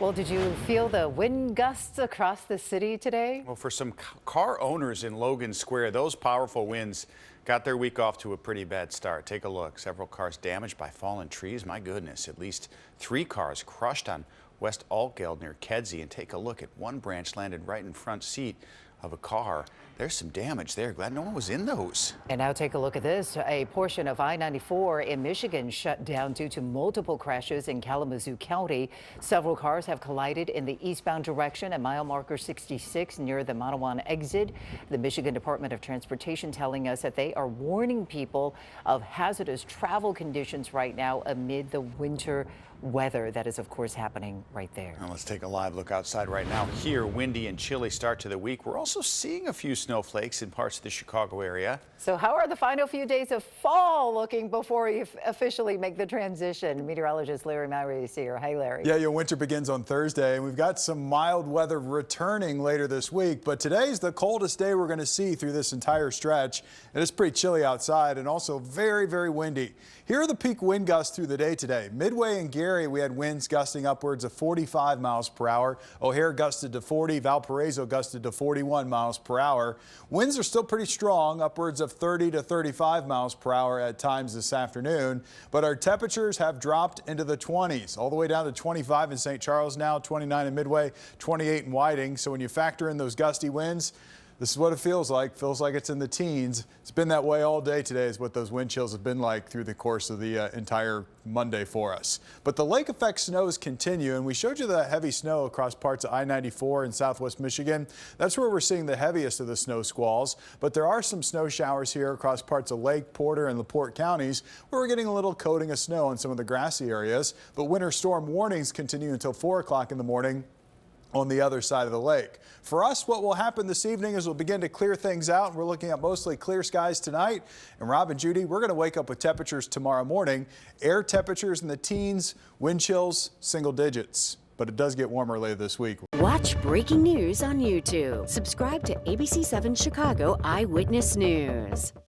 Well, did you feel the wind gusts across the city today? Well, for some car owners in Logan Square, those powerful winds got their week off to a pretty bad start. Take a look. Several cars damaged by fallen trees. My goodness, at least 3 cars crushed on West Altgeld near Kedzie. And take a look at one branch landed right in front seat of a car. There's some damage there. Glad no one was in those. And now take a look at this. A portion of I-94 in Michigan shut down due to multiple crashes in Kalamazoo County. Several cars have collided in the eastbound direction at mile marker 66 near the Manawan exit. The Michigan Department of Transportation telling us that they are warning people of hazardous travel conditions right now amid the winter weather that is, of course, happening right there. Now let's take a live look outside right now. Here, windy and chilly start to the week. We're also seeing a few snowflakes in parts of the Chicago area. So how are the final few days of fall looking before you officially make the transition? Meteorologist Larry Myrie is here. Hey, Larry. Yeah, your winter begins on Thursday, and we've got some mild weather returning later this week. But today's the coldest day we're going to see through this entire stretch. And it's pretty chilly outside and also very, very windy. Here are the peak wind gusts through the day today. Midway and Gary, we had winds gusting upwards of 45 miles per hour. O'Hare gusted to 40. Valparaiso gusted to 41 miles per hour. Winds are still pretty strong, upwards of 30 to 35 miles per hour at times this afternoon. But our temperatures have dropped into the 20s, all the way down to 25 in St. Charles now, 29 in Midway, 28 in Whiting. So when you factor in those gusty winds, this is what it feels like. Feels like it's in the teens. It's been that way all day today is what those wind chills have been like through the course of the entire Monday for us. But the lake effect snows continue, and we showed you the heavy snow across parts of I-94 in southwest Michigan. That's where we're seeing the heaviest of the snow squalls. But there are some snow showers here across parts of Lake, Porter, and LaPorte counties where we're getting a little coating of snow in some of the grassy areas. But winter storm warnings continue until 4 o'clock in the morning on the other side of the lake. For us, what will happen this evening is we'll begin to clear things out. We're looking at mostly clear skies tonight. And Rob and Judy, we're going to wake up with temperatures tomorrow morning. Air temperatures in the teens, wind chills, single digits. But it does get warmer later this week. Watch breaking news on YouTube. Subscribe to ABC7 Chicago Eyewitness News.